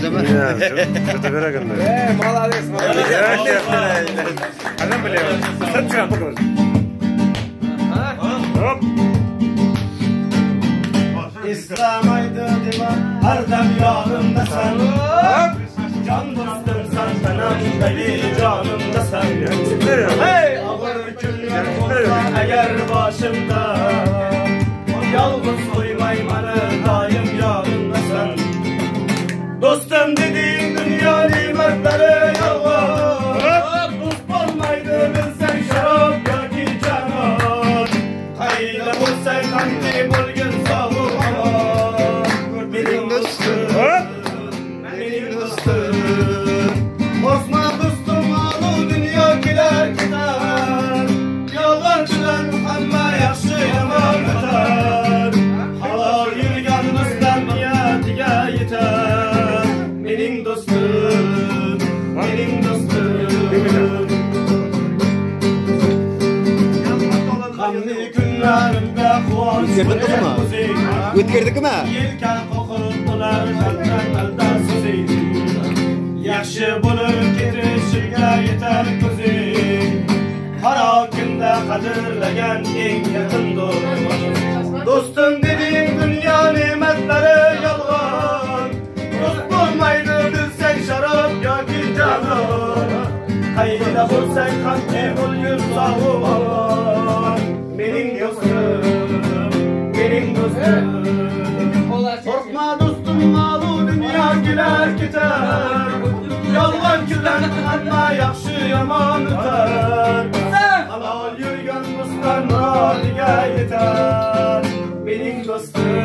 ama. Kötü göre gönder. Молодец, молодец. Adam biliyor. Sen çıkar bakalım. Hop. İslamaydı dima her dem yanımda sen. Can dostum sen benim deli canımda sen. Hey ağır günler olsa eğer başımda, yalnız koymay bana daim yanımda sen. Dostum dediğin dünya nimetleri yalvar. Dost olmaydı bilsen şarap yoki canan. Hayla bulsan kanki bulgin sağlık aman. Benim dostum, benim dostum. Bozma dostum alı dünya gider gider. Yalancılar ama yaxşı yaman öter. Halal yürgen dostlar niyetiga yeter. Benim dostum, benim dostum. Kanlı günlerimde kuvansın O'tkirdik mi? Yelken kokurular kalpten elden sözüydü. Yaxşı bulup getirişirge yeter gözü. Kara günde kadirlegen en yakın dost. Dostum dediğin dünya nimetleri yalvar. Dost olmaydı bilsen şarap yoki canan. Hayda bulsan kanki bulgin sağlık aman. Benim dostum, benim dostum. Korkma dostum malı dünya gider gider. Yalvancılar ama yaxşı yaman öter. Halal yürgen dostlar nadiga yeter. Benim dostum.